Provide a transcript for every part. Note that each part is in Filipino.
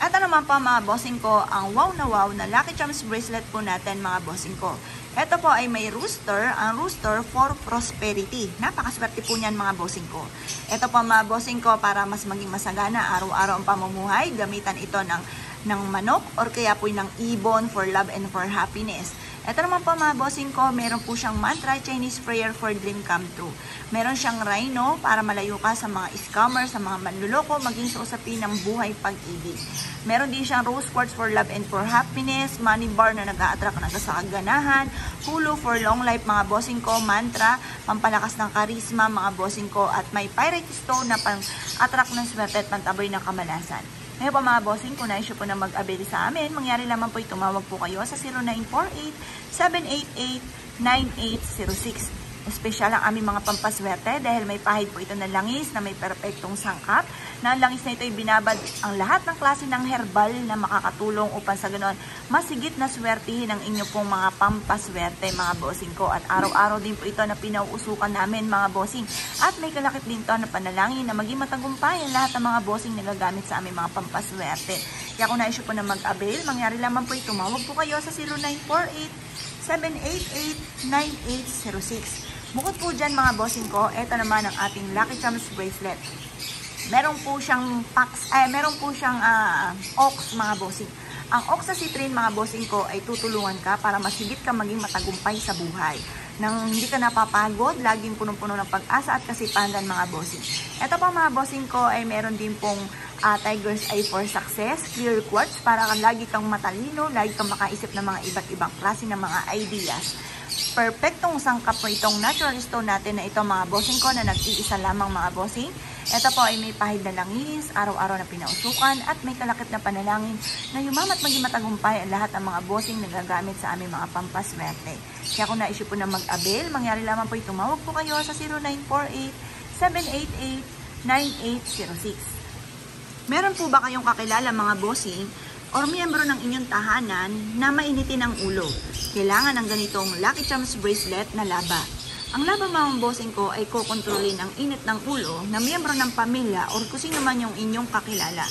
Ito naman po mga bossing ko, ang wow na Lucky Charms bracelet po natin mga bossing ko. Ito po ay may rooster, ang rooster for prosperity. Napakaswerte po niyan mga bossing ko. Ito po mga bossing ko, para mas maging masagana araw-araw ang pamumuhay, gamitan ito ng manok or kaya po ng ibon for love and for happiness. Ito naman po mga bossing ko, meron po siyang mantra, Chinese prayer for dream come true. Meron siyang rhino para malayo ka sa mga scammer, sa mga manluloko, maging sa usapin ng buhay pag-ibig. Meron din siyang rose quartz for love and for happiness, money bar na nag-a-attract sa kaganahan, hulu for long life mga bossing ko, mantra, pampalakas ng karisma mga bossing ko, at may pirate stone na pang-attract ng swerte at pantaboy ng kamalasan. Ngayon po mga bossing, kung na-issue po na mag-avail sa amin, mangyari lamang po tumawag po kayo sa 0948-788-9806. Espesyal ang aming mga pampaswerte dahil may pahid po ito na langis na may perpektong sangkap. Na ang langis na ito ay binabad ang lahat ng klase ng herbal na makakatulong upang sa ganoon masigit na swertihin ang inyo pong mga pampaswerte mga bossing ko. At araw-araw din po ito na pinauusukan namin mga bossing. At may kalakip din ito na panalangin na maging matagumpay ang lahat ng mga bossing na gagamit sa aming mga pampaswerte. Kaya kung na-issue po na mag-avail, mangyari lamang po tumawag po kayo sa 0948-788-9806. Bukod po dyan mga bossing ko, ito naman ang ating Lucky Charms bracelet. Meron po siyang ox mga bossing. Ang oxycitrin mga bossing ko ay tutulungan ka para masigit ka maging matagumpay sa buhay. Nang hindi ka napapagod, laging punong-puno ng pag-asa at kasipagan mga bossing. Ito pa mga bossing ko ay meron din pong Tiger's Eye for Success, clear quartz para lagi kang matalino, lagi kang makaisip ng mga iba't ibang klase ng mga ideas. Perfectong sangkap po itong natural stone natin na ito mga bossing ko na nag-iisa lamang mga bossing. Ito po ay may pahid na langis, araw-araw na pinausukan at may kalakip na panalangin na yumamat maging matagumpay ang lahat ng mga bossing na gagamit sa aming mga pampaswerte. Kaya kung na-issue po na mag-avail, mangyari lamang po tumawag po kayo sa 0948-788-9806. Meron po ba kayong kakilala mga bossing o miyembro ng inyong tahanan na mainitin ang ulo? Kailangan ng ganitong Lucky Charms bracelet na laba. Ang laba mga bossing ko ay kokontrolin ang init ng ulo na miyembro ng pamilya o kung sino man yung inyong kakilala.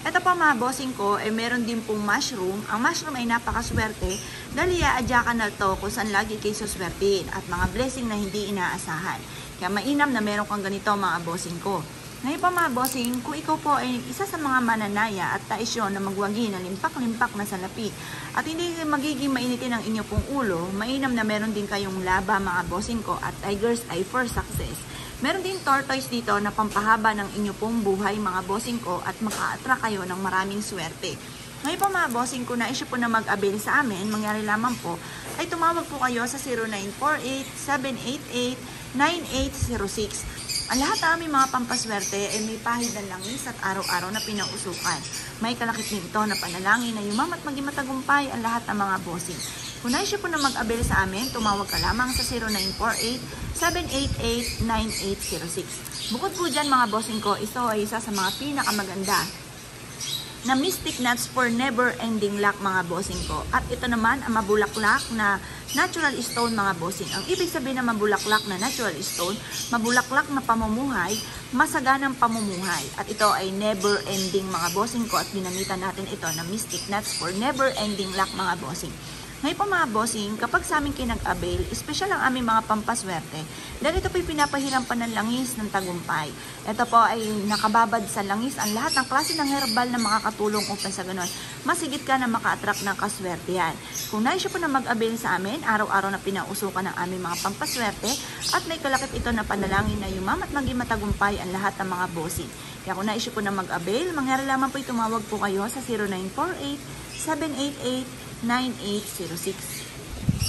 Ito pa mga bossing ko ay meron din pong mushroom. Ang mushroom ay napakaswerte dahil iaadyakan na to kung saan lagi kayo suswertihin at mga blessing na hindi inaasahan. Kaya mainam na meron kang ganito mga bossing ko. Ngayon pa mga bossing, kung ikaw po ay isa sa mga mananaya at taisyon na magwagi na limpak-limpak na salapi at hindi magiging mainitin ang inyo pong ulo, mainam na meron din kayong laba mga bossing ko at Tiger's Eye for Success. Meron din tortoise dito na pampahaba ng inyo pong buhay mga bossing ko at maka-attract kayo ng maraming swerte. Ngayon po mga bossing, kung na-issue po na mag-avail sa amin, mangyari lamang po, ay tumawag po kayo sa 0948-788-9806. Ang lahat ng aming mga pampaswerte ay may pahid ng langis at araw-araw na pinausukan. May kalakip nito na panalangin na yumamat maging matagumpay ang lahat ng mga bossing. Kung na-issue po na mag-avail sa amin, tumawag ka lamang sa 0948-788-9806. Bukod po dyan mga bossing ko, ito ay isa sa mga pinakamaganda na mystic nuts for never-ending luck mga bossing ko. At ito naman ang mabulaklak na natural stone mga bossing. Ang ibig sabihin ng mabulaklak na natural stone, mabulaklak na pamumuhay, masaganang pamumuhay. At ito ay never-ending mga bossing ko at ginamitan natin ito na mystic nuts for never-ending luck mga bossing. Ngayon po mga bossing, kapag sa amin kayo nag-avail, espesyal ang aming mga pampaswerte dahil ito po ay pinapahiram pa ng langis ng tagumpay. Ito po ay nakababad sa langis ang lahat ng klase ng herbal na makakatulong upang sa ganun masigit ka na maka-attract ng kaswertehan. Kung na-issue po na mag-avail sa amin, araw-araw na pinausukan ng aming mga pampaswerte at may kalakip ito na panalangin na yumamat maging matagumpay ang lahat ng mga bossing. Kaya kung na-issue po na mag-avail, mangyari lamang po tumawag po kayo sa 0948-788-9806.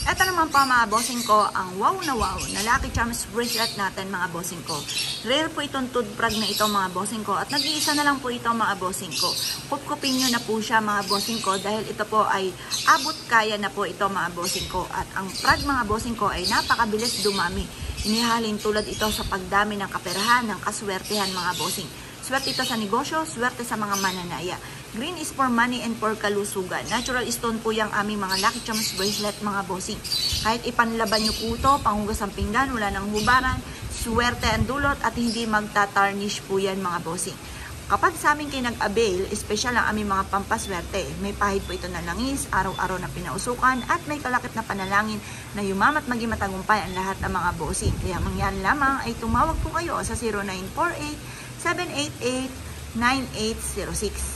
Ito naman pa mga bossing ko, ang wow na Lucky Charms bracelet natin mga bossing ko. Rare po itong toothbrag na ito mga bossing ko at nag-iisa na lang po ito mga bossing ko. Kupkupin nyo na po siya mga bossing ko dahil ito po ay abot kaya na po ito mga bossing ko. At ang prag mga bossing ko ay napakabilis dumami. Inihalin tulad ito sa pagdami ng kaperahan, ng kaswertehan mga bossing. Swerte ito sa negosyo, swerte sa mga mananaya. Green is for money and for kalusugan. Natural stone po yung aming mga Lucky Charms bracelet mga bossing. Kahit ipanlaban nyo po ito, panghugas ang pinggan, wala nang hubaran, swerte ang dulot at hindi magtatarnish po yan mga bossing. Kapag sa amin kayo nag-avail, espesyal ang aming mga pampaswerte. May pahid po ito na langis, araw-araw na pinausukan, at may kalakip na panalangin na yumamat maging matagumpay ang lahat ng mga bossing. Kaya mangyari lamang ay tumawag po kayo sa 0948-788-9806.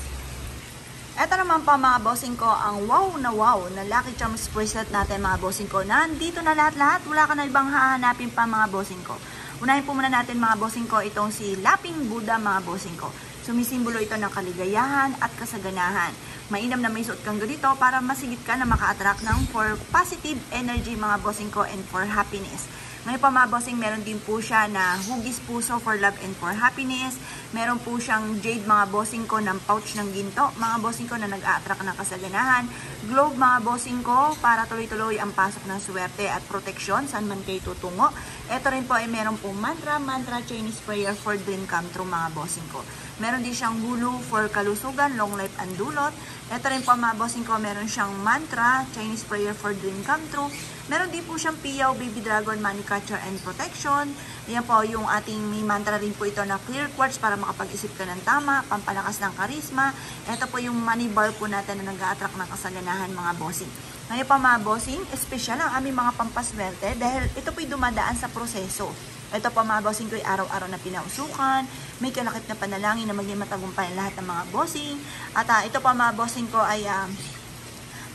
Ito naman po mga bossing ko, ang wow na Lucky Charms bracelet natin mga bossing ko. Nandito na lahat-lahat, wala ka na ibang hahanapin pa mga bossing ko. Unahin po muna natin mga bossing ko itong si Laping Buddha mga bossing ko. Sumisimbolo ito ng kaligayahan at kasaganahan. Mainam na may suot kang ganito para masigit ka na maka-attract ng for positive energy mga bossing ko and for happiness. Ngayon pa mga bossing, meron din po siya na hugis puso for love and for happiness. Meron po siyang jade mga bossing ko ng pouch ng ginto. Mga bossing ko na nag-a-attract ng kasaganahan. Globe mga bossing ko para tuloy-tuloy ang pasok ng swerte at proteksyon saan man kayo tutungo. Ito rin po ay meron po mantra Chinese prayer for dream come true mga bossing ko. Meron din siyang hulu for kalusugan, long life and dulot. Ito rin po mga bossing ko, meron siyang mantra Chinese prayer for dream come true. Meron din po siyang piyaw, baby dragon, money catcher and protection. Ayan po yung ating may mantra rin po ito na clear quartz para makapag-isip ka ng tama, pampalakas ng karisma. Ito po yung money bar po natin na nag-a-attract ng kasaganahan mga bossing. Ngayon pa mga bossing, espesyal ang aming mga pampaswerte dahil ito po'y dumadaan sa proseso. Ito po mga bossing ko ay araw-araw na pinausukan, may kalakip na panalangin na maging matagumpay ang lahat ng mga bossing. At ito po mga bossing ko ay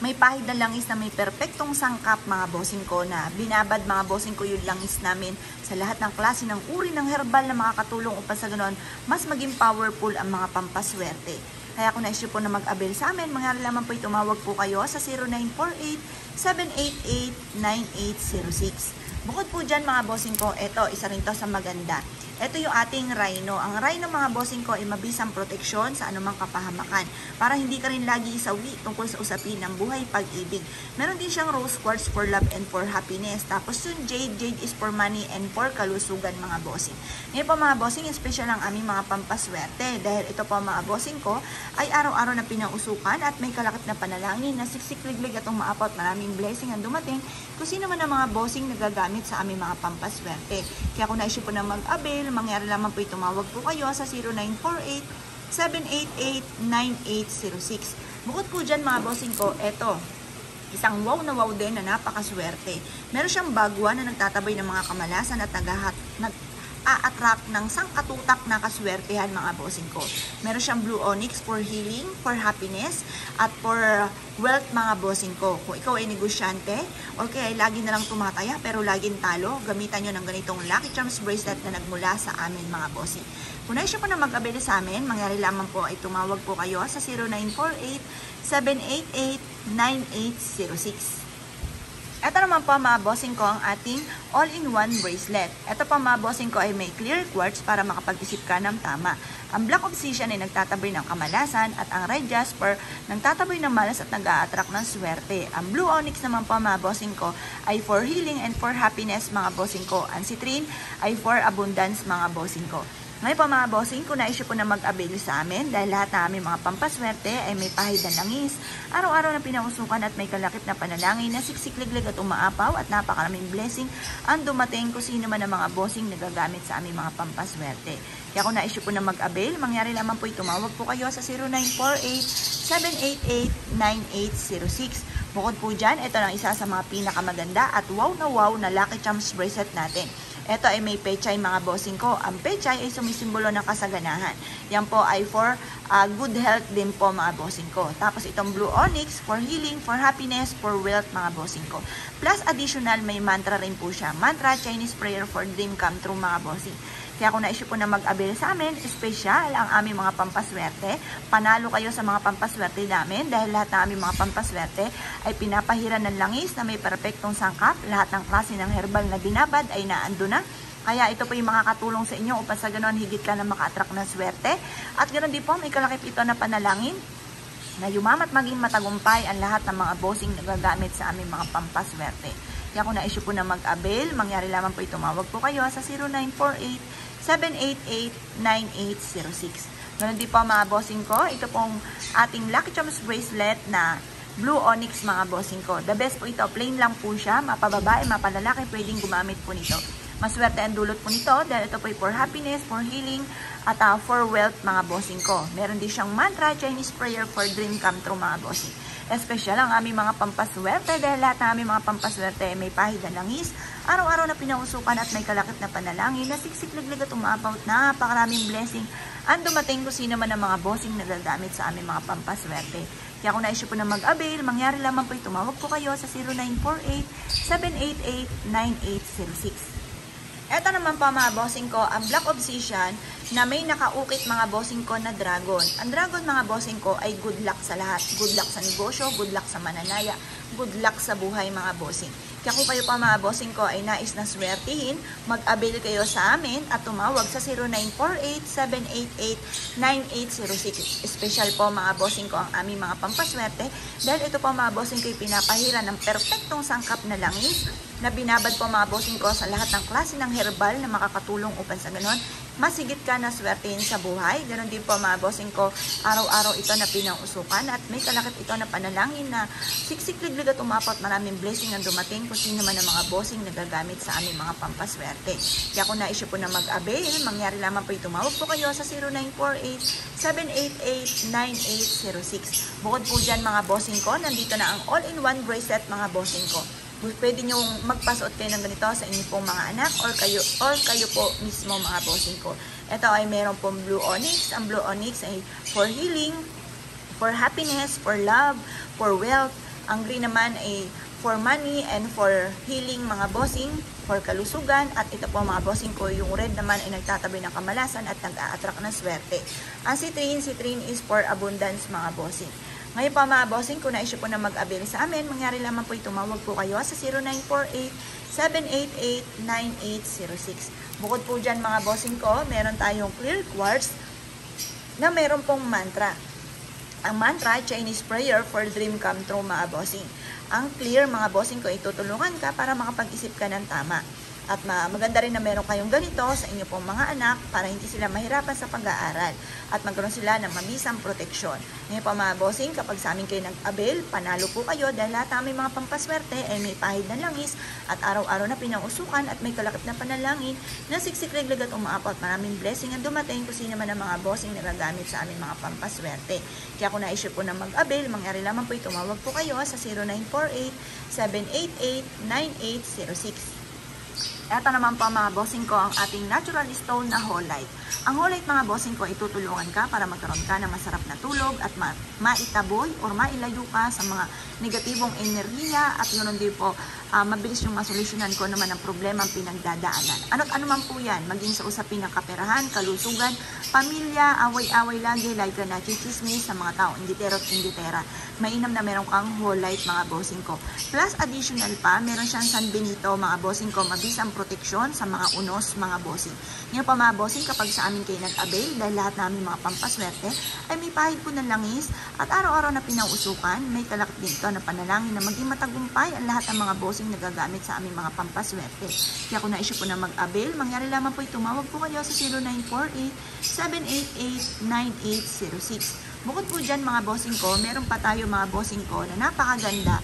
may pahid na langis na may perpektong sangkap mga bossing ko na binabad mga bossing ko yung langis namin sa lahat ng klase ng uri ng herbal na makakatulong upang sa ganoon mas maging powerful ang mga pampaswerte. Kaya kung na-issue po na mag-avail sa amin, mangyari lamang po tumawag po kayo sa 0948-788-9806. Bukod po dyan mga bossing ko, ito, isa rin to sa maganda. Ito yung ating rhino. Ang rhino mga bossing ko ay mabisang proteksyon sa anumang kapahamakan para hindi ka rin lagi isawi tungkol sa usapin ng buhay pag-ibig. Meron din siyang rose quartz for love and for happiness. Tapos yung jade is for money and for kalusugan mga bossing. Ngayon po mga bossing, special ang aming mga pampaswerte dahil ito po mga bossing ko ay araw-araw na pinausukan at may kalakip na panalangin na siksik-liglig at umaapaw at maraming blessing ang dumating kung sino man ang mga bossing nagagamit sa aming mga pampaswerte. Kaya kung na-issue po na mag-avail, mangyari lamang po tumawag po kayo sa 0948-788-9806. Bukod po dyan mga bossing ko, eto, isang wow na wow din na napakaswerte. Meron siyang bagwa na nagtatabay ng mga kamalasan at nag-a-attract ng sangkatutak na kaswertehan mga bossing ko. Meron siyang blue onyx for healing, for happiness, at for wealth mga bossing ko. Kung ikaw ay negosyante, or kaya ay lagi na lang tumataya pero laging talo, gamitan nyo ng ganitong Lucky Charms bracelet na nagmula sa amin mga bossing. Kung na-issue po na mag-avail sa amin, mangyari lamang po ay tumawag po kayo sa 0948-788-9806. Ito naman po mga bossing ko ang ating all-in-one bracelet. Ito po mga bossing ko ay may clear quartz para makapag-isip ka ng tama. Ang black obsidian ay nagtataboy ng kamalasan at ang red jasper nagtataboy ng malas at nag-a-attract ng swerte. Ang blue onyx naman po mga bossing ko ay for healing and for happiness mga bossing ko. Ang citrine ay for abundance mga bossing ko. Ngayon po mga bossing, kung na-issue po na mag-avail sa amin dahil lahat na aming mga pampaswerte ay may pahid na langis, araw-araw na pinausukan at may kalakip na panalangin na siksik-liglig at umaapaw at napakaraming blessing ang dumating kung sino man ang mga bossing na gagamit sa aming mga pampaswerte. Kaya kung na-issue po na mag-avail, mangyari lamang po tumawag po kayo sa 0948-788-9806. Bukod po dyan, ito lang isa sa mga pinakamaganda at wow na Lucky Charms bracelet natin. Ito ay may pechay mga bossing ko. Ang pechay ay sumisimbolo ng kasaganahan. Yan po ay for good health din po mga bossing ko. Tapos itong blue onyx for healing, for happiness, for wealth mga bossing ko. Plus additional may mantra rin po siya. Mantra Chinese prayer for dream come true mga bossing. Kaya kung na-issue po na mag-avail sa amin, espesyal ang aming mga pampaswerte. Panalo kayo sa mga pampaswerte namin dahil lahat ng aming mga pampaswerte ay pinapahiran ng langis na may perpektong sangkap. Lahat ng klase ng herbal na binabad ay naando na. Kaya ito po yung makakatulong sa inyo upang sa ganoon higit ka na maka-attract ng swerte. At ganoon din po may kalakip ito na panalangin na yumamat maging matagumpay ang lahat ng mga bossing na gagamit sa aming mga pampaswerte. Kaya kung na-issue po na mag-avail, mangyari lamang po tumawag po kayo sa 0948-788-9806. Ganun din po mga bossing ko, ito pong ating Lucky Charms bracelet na blue onyx mga bossing ko. The best po ito, plain lang po siya, mapababae, mapalalaki, pwedeng gumamit po nito. Maswerte ang dulot po nito dahil ito po ay for happiness, for healing, at for wealth mga bossing ko. Meron din siyang mantra, Chinese prayer for dream come true mga bossing. Espesyal ang aming mga pampaswerte dahil lahat ng aming mga pampaswerte may pahid na langis, araw-araw na pinausukan at may kalakip na panalangin na siksik-liglig at umapaw na napakaraming blessing ang dumating kung sino man ang mga bossing na gagamit sa aming mga pampaswerte. Kaya kung naisip po na mag-avail, mangyari lamang po tumawag po kayo sa 0948-788-9806. Ito naman pa mga bossing ko, ang Black Obsidian na may nakaukit mga bossing ko na dragon. Ang dragon mga bossing ko ay good luck sa lahat. Good luck sa negosyo, good luck sa mananaya, good luck sa buhay mga bossing. Kaya kung kayo pa mga bossing ko ay nais na swertihin, mag-avail kayo sa amin at tumawag sa 0948-788-9806. Special po mga bossing ko ang aming mga pampaswerte dahil ito po mga bossing ko ay pinapahira ng perpektong sangkap na langis na binabad po mga bossing ko sa lahat ng klase ng herbal na makakatulong upang sa ganon masigit ka na swertehin sa buhay. Ganon din po mga bossing ko, araw-araw ito na pinausukan at may kalakip ito na panalangin na siksik-liglig at umapat maraming blessing ang dumating kung sino man ang mga bossing na gagamit sa aming mga pampaswerte. Kaya kung naisip po na mag-avail, mangyari lamang po tumawag po kayo sa 0948-788-9806. Bukod po dyan mga bossing ko, nandito na ang all-in-one bracelet mga bossing ko. Pwede nyo magpasuot kayo ng ganito sa inyo pong mga anak or kayo po mismo mga bossing ko. Ito ay meron pong blue onyx. Ang blue onyx ay for healing, for happiness, for love, for wealth. Ang green naman ay for money and for healing mga bossing, for kalusugan. At ito po mga bossing ko, yung red naman ay nagtatabi ng kamalasan at nag-a-attract ng swerte. Ang citrine is for abundance mga bossing. Ngayon pa mga bossing, kung naisip po na mag-avail sa amin, mangyari lamang po tumawag po kayo sa 0948-788-9806. Bukod po dyan mga bossing ko, meron tayong clear quartz na meron pong mantra. Ang mantra, Chinese prayer for dream come true mga bossing. Ang clear mga bossing ko, itutulungan ka para makapag-isip ka ng tama. At maganda rin na meron kayong ganito sa inyo pong mga anak para hindi sila mahirapan sa pag-aaral at magkaroon sila ng mabisang proteksyon. Ngayon pa mga bossing, kapag sa amin kayo nag-avail, panalo po kayo dahil lahat ng mga pampaswerte ay may pahid na langis at araw-araw na pinausukan at may kalakip na panalangin na siksik-liglig at umaapat. Maraming blessing ang dumating kung sino man ang mga bossing na gagamit sa aming mga pampaswerte. Kaya kung naisip po na mag-avail, mangyari lamang po tumawag po kayo sa 0948-788-9806. Ito naman po mga bossing ko ang ating natural stone na Holite. Ang Holite mga bossing ko, itutulungan ka para magkaroon ka ng masarap na tulog at maitaboy or mailayo ka sa mga negatibong enerhiya at yun din po mabilis yung masolusyonan ko naman ang problema ang pinagdadaanan. Ano't ano man po yan, maging sa usapin ng kaperahan, kalusugan, pamilya, away-away lagi, like na chichismis sa mga tao, inditero at inditera. Mainam na meron kang Holite mga bossing ko. Plus additional pa, meron siyang San Benito mga bossing ko, mabisang proteksyon sa mga unos mga bossing. Ngayon pa mga bossing, kapag sa amin kayo nag-avail, dahil lahat namin mga pampaswerte ay may pahid po ng langis at araw-araw na pinausukan, may kalakip dito na panalangin na maging matagumpay ang lahat ng mga bossing na gagamit sa aming mga pampaswerte. Kaya kung naisip po na mag-avail, mangyari lamang po tumawag po kayo sa 0948-788-9806. Bukod po dyan mga bossing ko, meron pa tayo mga bossing ko na napakaganda.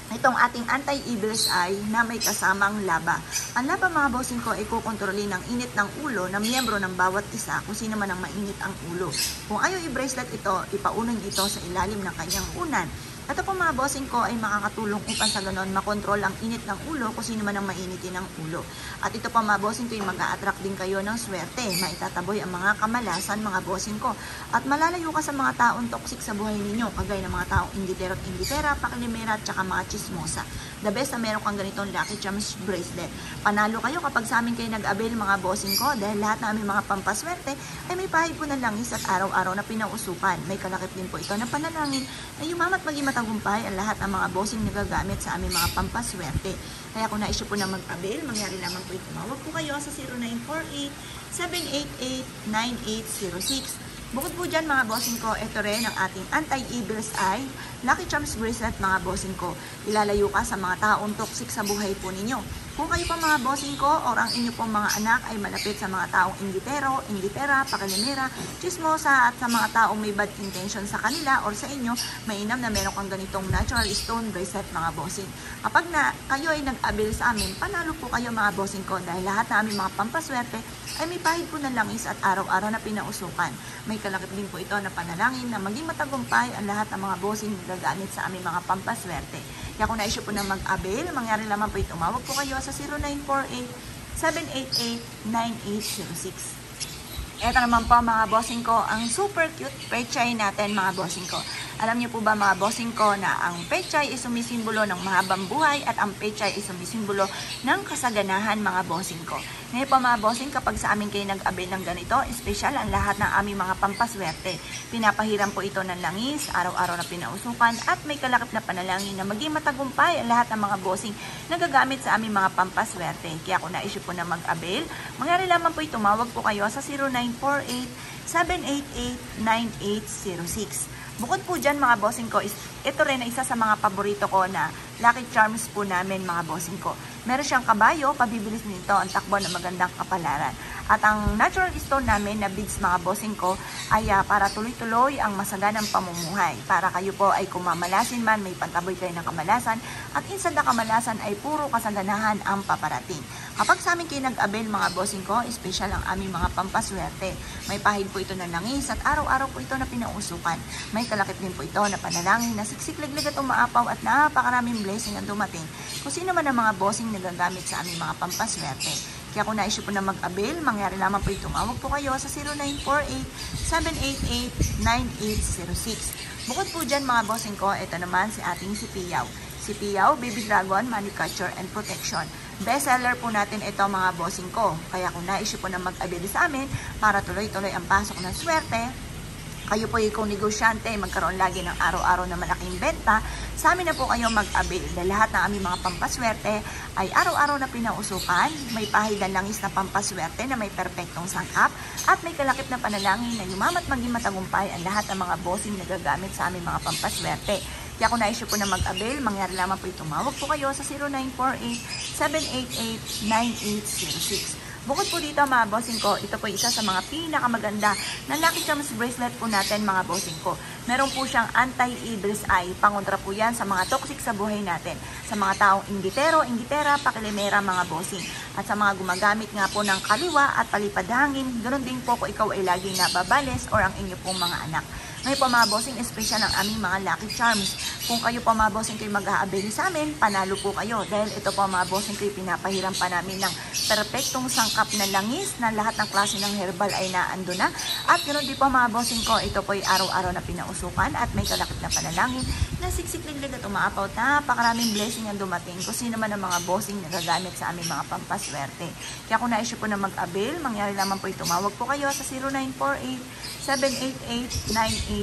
Itong ating anti-evil's eye na may kasamang laba. Ang laba mga bossing ko ay kukontrolin ng init ng ulo na miyembro ng bawat isa kung sino man ang mainit ang ulo. Kung ayaw i-bracelet ito, ipaunan ito sa ilalim ng kanyang unan. Ito po mga bossing ko ay makakatulong upang sa ganon makontrol ang init ng ulo kung sino man ang mainitin ng ulo. At ito po mga bossing ko ay mag-a-attract din kayo ng swerte. Maitataboy ang mga kamalasan mga bossing ko. At malalayo ka sa mga taong toxic sa buhay ninyo, kagaya ng mga taong inditero at inditera, pakilimera at saka mga chismosa. The best na meron kang ganitong Lucky Charms bracelet. Panalo kayo kapag sa amin kayo nag-avail mga bossing ko dahil lahat ng aming mga pampaswerte ay may pahid po ng langis at araw-araw na pinausukan. May kalakip din po ito na panalangin na yumamat maging matagumpay ang lahat ng mga bossing na gagamit sa aming mga pampaswerte. Kaya kung naisip po na mag-avail, mangyari lamang po tumawag po kayo sa 0948-788-9806. Bukod po dyan mga bossing ko, ito rin ang ating anti-evil's eye, Lucky Charms bracelet mga bossing ko. Ilalayo ka sa mga taong toxic sa buhay po ninyo. Kung kayo pa mga bossing ko or ang inyo pong mga anak ay malapit sa mga taong inggitero, inggitera, pakilimera, chismosa at sa mga taong may bad intention sa kanila or sa inyo, mainam na meron kang ganitong natural stone bracelet mga bossing. Kapag kayo ay nag-avail sa amin, panalo po kayo mga bossing ko dahil lahat na aming mga pampaswerte ay may pahid po ng langis at araw-araw na pinausukan. May kalakip din po ito na panalangin na maging matagumpay ang lahat ng mga bossing na gagamit sa aming mga pampaswerte. Kaya kung na-issue po na mag-avail, mangyari lamang po tumawag po kayo sa 0948-788-9806. Ito naman po mga bossing ko, ang super cute pechay natin mga bossing ko. Alam niyo po ba mga bossing ko na ang pechay ay sumisimbolo ng mahabang buhay at ang pechay ay sumisimbolo ng kasaganahan mga bossing ko. Ngayon po mga bossing, kapag sa amin kayo nag-avail ng ganito, espesyal ang lahat ng aming mga pampaswerte. Pinapahiram po ito ng langis, araw-araw na pinausukan at may kalakip na panalangin na maging matagumpay ang lahat ng mga bossing na gagamit sa aming mga pampaswerte. Kaya kung na-issue po na mag-avail, mangyari lamang po tumawag po kayo sa 0948-788-9806. Bukod po dyan mga bossing ko, ito rin ay isa sa mga paborito ko na Lucky Charms po namin mga bossing ko. Meron siyang kabayo, pabibilis nito ang takbo ng magandang kapalaran. At ang natural stone namin na beads mga bossing ko ay para tuloy-tuloy ang masaganang pamumuhay. Para kayo po ay kumamalasin man, may pantaboy kayo ng kamalasan at insad na kamalasan ay puro kasaganahan ang paparating. Kapag sa amin kayo nag-avail mga bossing ko, special ang aming mga pampaswerte. May pahid po ito na langis at araw-araw po ito na pinausukan. May kalakip din po ito na panalangin na siksik-liglig at umaapaw at napakaraming blessing ang dumating. Kung sino man ang mga bossing na gagamit sa aming mga pampaswerte. Kaya kung na-issue po na mag-avail, mangyari lamang po tumawag po kayo sa 0948-788-9806. Bukod po dyan mga bossing ko, ito naman si ating si Piyaw. Si Piyaw, Baby Dragon, Money Catcher and Protection. Bestseller po natin ito mga bossing ko. Kaya kung na-issue po na mag-avail sa amin, para tuloy-tuloy ang pasok ng swerte, kayo po kung negosyante, magkaroon lagi ng araw-araw na malaking benta, sa amin na po kayo mag-avail. Dahil lahat ng aming mga pampaswerte ay araw-araw na pinausukan, may pahid na langis na pampaswerte na may perpektong sangkap, at may kalakip na panalangin na yumamat maging matagumpay ang lahat ng mga bossing na gagamit sa aming mga pampaswerte. Kaya kung na-issue po na mag-avail, mangyari lamang po tumawag po kayo sa 0948-788-9806. Bukod po dito mga bossing ko, ito po isa sa mga pinakamaganda na Lucky Charms bracelet po natin mga bossing ko. Meron po siyang anti-evil's eye. Pangontra po yan sa mga toxic sa buhay natin. Sa mga taong inggitero, inggitera, pakilimera mga bossing. At sa mga gumagamit nga po ng kaliwa at palipad hangin, ganoon din po kung ikaw ay laging nababales or ang inyo pong mga anak. Ngayon po mga bossing, espesyal ang aming mga Lucky Charms. Kung kayo po mga bossing kayo mag-a-avail sa amin, panalo po kayo. Dahil ito po mga bossing kayo, pinapahiram pa namin ng perpektong sangkap na langis na lahat ng klase ng herbal ay naando na. At ganoon din po mga bossing ko, ito po ay araw-araw na pinausukan at may kalakip na panalangin na siksik-liglig at umaapaw. Napakaraming blessing ang dumating kung sino man ang mga bossing na gagamit sa aming mga pampaswerte. Kaya kung na-issue po na mag-avail, mangyari lamang po tumawag po kayo sa 0948-788-9806.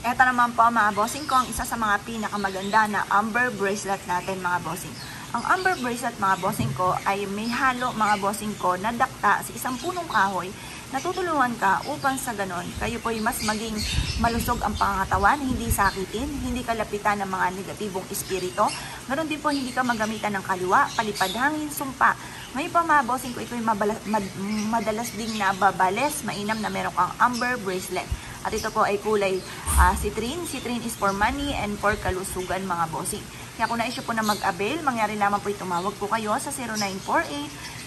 Ito naman po mga bossing ko, ang isa sa mga pinakamaganda na amber bracelet natin mga bossing. Ang amber bracelet mga bossing ko ay may halo mga bossing ko na dakta sa isang punong kahoy na tutulungan ka upang sa ganon kayo po ay mas maging malusog ang pangangatawan, hindi sakitin, hindi kalapitan ng mga negatibong espiritu. Ganon din po hindi ka magamitan ng kaliwa, palipad hangin, sumpa. Ngayon pa mga bossing ko, ito ay madalas ding nababales, mainam na meron kang amber bracelet. At ito po ay kulay citrine. Citrine is for money and for kalusugan mga bossing. Kaya kung na-issue po na mag-avail, mangyari lamang po tumawag po kayo sa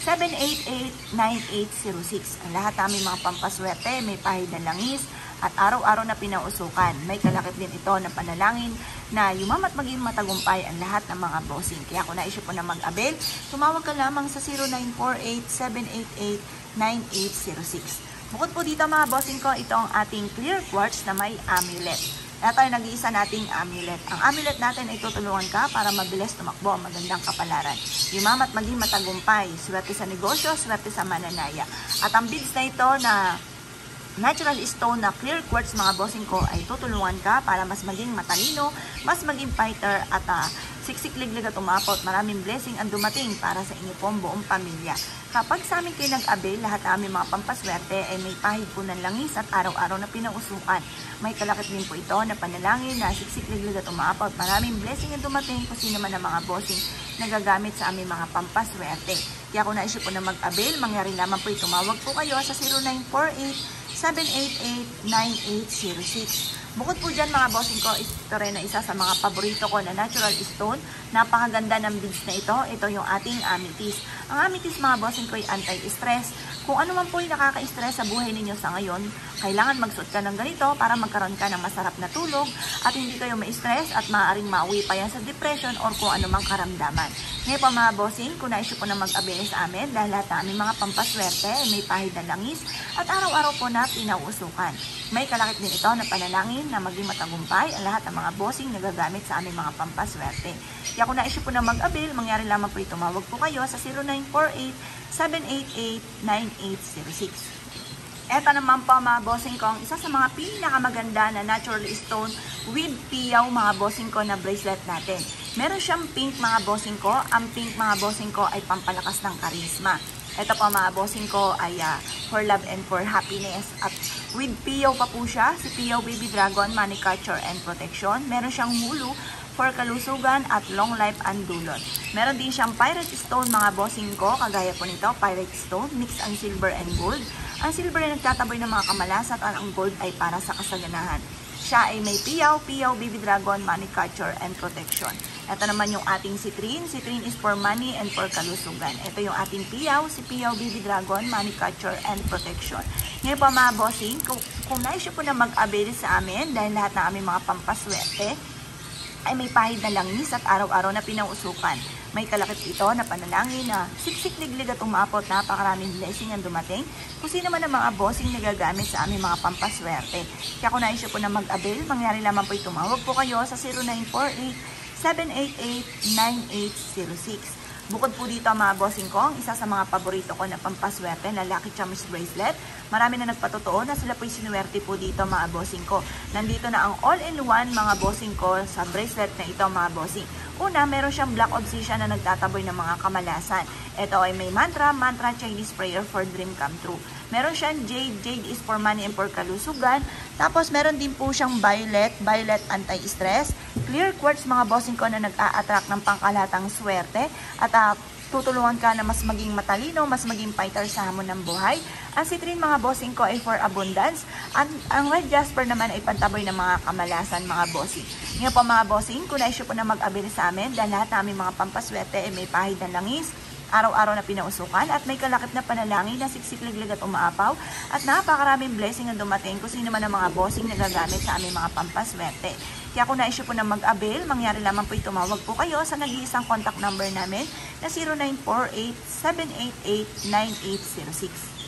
0948-788-9806. Ang lahat namin mga pampaswerte, may pahid na langis at araw-araw na pinausukan. May kalakip din ito na panalangin na yumamat maging matagumpay ang lahat ng mga bossing. Kaya kung na-issue po na mag-avail, tumawag ka lamang sa 0948-788-9806. Bukod po dito mga bossing ko, ito ang ating clear quartz na may amulet. Ito ay nag-iisa nating amulet. Ang amulet natin ay tutulungan ka para mabilis tumakbo ang magandang kapalaran. Yumamat maging matagumpay, swerte sa negosyo, swerte sa mananaya. At ang beads na ito na natural stone na clear quartz mga bossing ko ay tutulungan ka para mas maging matalino, mas maging fighter at siksik, liglig at umapot, maraming blessing ang dumating para sa inyo pong buong pamilya. Kapag sa amin kayo nag-avail, lahat ng aming mga pampaswerte ay may pahid po ng langis at araw-araw na pinausukan. May kalakip din po ito na panalangin na siksik, liglig at umapot, maraming blessing ang dumating kung sino man ang mga bossing na gagamit sa aming mga pampaswerte. Kaya kung naisip po na mag-avail, mangyari lamang po tumawag po kayo sa 0948-788-9806. Bukod po dyan mga bossing ko, ito rin na isa sa mga paborito ko na natural stone. Napakaganda ng beads na ito. Ito yung ating amethyst. Ang amethyst mga bossing ko ay anti-stress. Kung ano man po yung nakaka-stress sa buhay ninyo sa ngayon, kailangan magsuot ka ng ganito para magkaroon ka ng masarap na tulog at hindi kayo ma-stress at maaaring mauwi pa yan sa depression or kung ano mang karamdaman. Ngayon po mga bossing, kung naisip po na mag-avail sa amin dahil lahat namin mga pampaswerte ay may pahid na langis at araw-araw po na pinauusukan. May kalakip din ito na panalangin na maging matagumpay ang lahat ng mga bossing na gagamit sa aming mga pampaswerte. Kaya kung naisip po na mag-avail, mangyari lamang po tumawag po kayo sa 0948-788-9806. Eto naman po mga bossing ko, ang isa sa mga pinakamaganda na natural stone with piyaw mga bossing ko na bracelet natin. Meron siyang pink mga bossing ko. Ang pink mga bossing ko ay pampalakas ng karisma. Ito po mga bossing ko ay for love and for happiness. At with piyaw pa po siya, si Piyaw Baby Dragon, money catcher and protection. Meron siyang hulu for kalusugan at long life and dulot. Meron din siyang pirate stone mga bossing ko, kagaya po nito, pirate stone, mix ang silver and gold. Ang silver ay nagtataboy ng mga kamalas at ang gold ay para sa kasaganahan. Siya ay may piyaw, Baby Dragon, money catcher and protection. Ito naman yung ating citrine. Citrine is for money and for kalusugan. Ito yung ating piyaw, si Piyaw Baby Dragon, money catcher and protection. Ngayon po mga bossing, kung naisip po na mag-avail sa amin dahil lahat ng aming mga pampaswerte ay may pahid na langis at araw-araw na pinausukan. May kalakip ito na panalangin na siksik, liglig at umapot, napakaraming blessing ang dumating kung sino man ang mga bossing na gagamit sa aming mga pampaswerte. Kaya kung naisip po na mag-avail, mangyari lamang po tumawag po kayo sa 0948-788-9806. Bukod po dito mga bossing ko, ang isa sa mga paborito ko na pampaswerte na Lucky Charms bracelet. Marami na nagpatotoo na sila po'y sinuwerte po dito mga bossing ko. Nandito na ang all-in-one mga bossing ko sa bracelet na ito mga bossing. Una, meron siyang black obsidian na nagtataboy ng mga kamalasan. Ito ay may mantra Chinese prayer for dream come true. Meron siyang jade is for money and for kalusugan. Tapos meron din po siyang violet anti-stress. Clear quartz mga bossing ko na nag-a-attract ng pangkalatang swerte at tutulungan ka na mas maging matalino, mas maging fighter sa hamon ng buhay. Ang citrine mga bossing ko ay for abundance. Ang red jasper naman ay pantaboy ng mga kamalasan mga bossing. Ngayon po mga bossing, kung naisyo po na mag-avail sa amin dahil lahat namin mga pampaswerte ay may pahid ng langis, araw-araw na pinausukan at may kalakip na panalangin na siksik, liglig at umaapaw at napakaraming blessing ang dumating kung sino man ang mga bossing na gagamit sa aming mga pampaswerte. Kaya kung naisyo po na mag-avail, mangyari lamang po tumawag po kayo sa nag-iisang contact number namin na 0948-788-9806.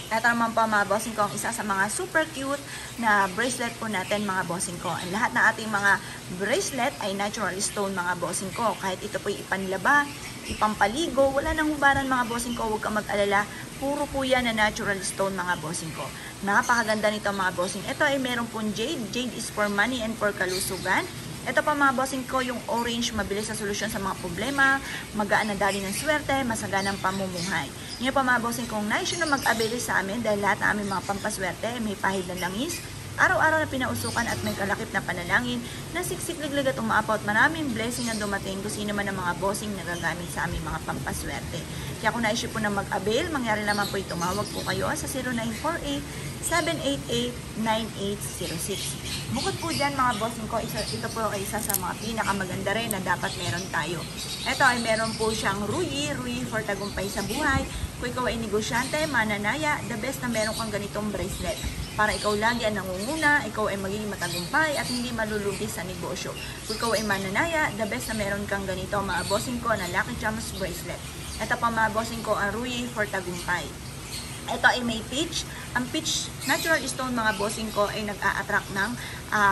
Ito naman po mga bossing ko, ang isa sa mga super cute na bracelet po natin mga bossing ko. Ang lahat ng ating mga bracelet ay natural stone mga bossing ko. Kahit ito po ipanlaba, ipampaligo, wala nang hubaran mga bossing ko, huwag ka mag-alala. Puro po yan na natural stone mga bossing ko. Napakaganda nito mga bossing. Ito ay meron pong jade. Jade is for money and for kalusugan. Ito pa mga bossing ko, yung orange, mabilis sa solusyon sa mga problema, magaan na dali ng swerte, masaganang pamumuhay. Ngayon pa mga bossing kong nais na mag-avail sa amin dahil lahat ng aming mga pampaswerte may pahid ng langis, araw-araw na pinausukan at may kalakip na panalangin na siksik, liglig at umaapot. Maraming blessing ang dumating kung sino man ang mga bossing na gagamit sa aming mga pampaswerte. Kaya kung naisip po na mag-avail, mangyari naman po tumawag po kayo sa 0948-788-9806. Bukod po dyan mga bossing ko, ito po ay isa sa mga pinakamaganda rin na dapat meron tayo. Ito ay meron po siyang ruyi for tagumpay sa buhay. Kung ikaw ay negosyante, mananaya, the best na meron kang ganitong bracelet. Para ikaw lagi ang nangunguna, ikaw ay magiging matagumpay at hindi malulugi sa negosyo. Kung ikaw ay mananaya, the best na meron kang ganito mga bossing ko na Lucky Charms bracelet. Ito pa mga bossing ko ang ruyi for tagumpay. Ito ay may peach, Ang peach natural stone mga bossing ko ay nag-a-attract ng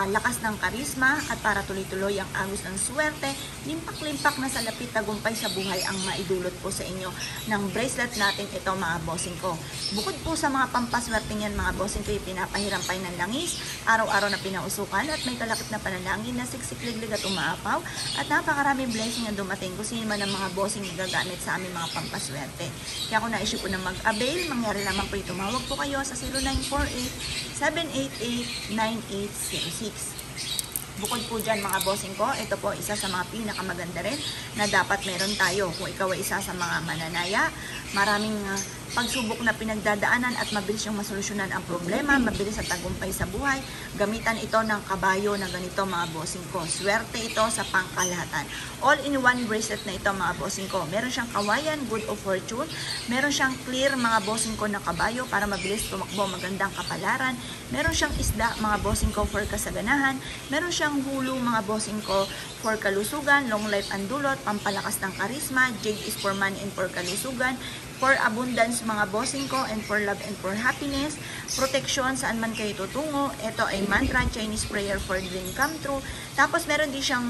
lakas ng karisma at para tuloy-tuloy ang agos ng swerte, limpak-limpak na salapit tagumpay sa buhay ang maidulot po sa inyo ng bracelet natin ito mga bossing ko. Bukod po sa mga pampaswerte niyan mga bossing ko, pinapahirampay ng langis, araw-araw na pinausukan at may kalakip na panalangin na siksik-liglig at umaapaw at napakaraming blessing ang dumating kung sino man ang mga bossing gagamit sa aming mga pampaswerte. Kaya kung naisip po na mag-avail, mangyari lamang po tumawag po kayo sa 0948-788-9806. Bukod po dyan mga bossing ko, ito po isa sa mga pinakamaganda rin na dapat meron tayo. Kung ikaw ay isa sa mga mananaya, maraming pagsubok na pinagdadaanan at mabilis yung masolusyonan ang problema, mabilis at tagumpay sa buhay, gamitan ito ng kabayo na ganito mga bossing ko. Swerte ito sa pangkalahatan. All-in-one bracelet na ito mga bossing ko. Meron siyang kawayan, good of fortune. Meron siyang clear mga bossing ko na kabayo para mabilis tumakbo, magandang kapalaran. Meron siyang isda mga bossing ko for kasaganahan. Meron siyang hulu mga bossing ko for kalusugan, long life and dulot, pampalakas ng karisma. Jade is for money and for kalusugan, for abundance mga bossing ko, and for love and for happiness, protection saan man kayo tutungo. Ito ay mantra, Chinese prayer for dream come true. Tapos meron din siyang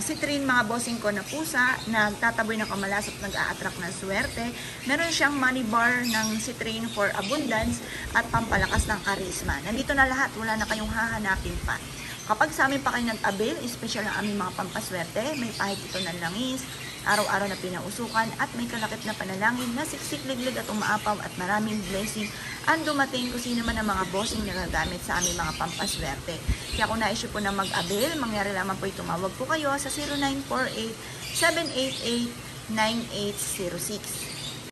citrine mga bossing ko na pusa, nagtataboy ng kamalas at nag-a-attract ng swerte. Meron siyang money bar ng citrine for abundance at pampalakas ng karisma. Nandito na lahat, wala na kayong hahanapin pa. Kapag sa amin pa kayo nag-avail, special ang aming mga pampaswerte, may pahit ito ng langis, araw-araw na pinausukan at may kalakip na panalangin na siksik-liglig at umaapaw at maraming blessing ang dumating kung sino man ang mga bossing na gagamit sa aming mga pampaswerte. Kaya kung naisip po na mag-avail, mangyari lamang po tumawag po kayo sa 0948-788-9806.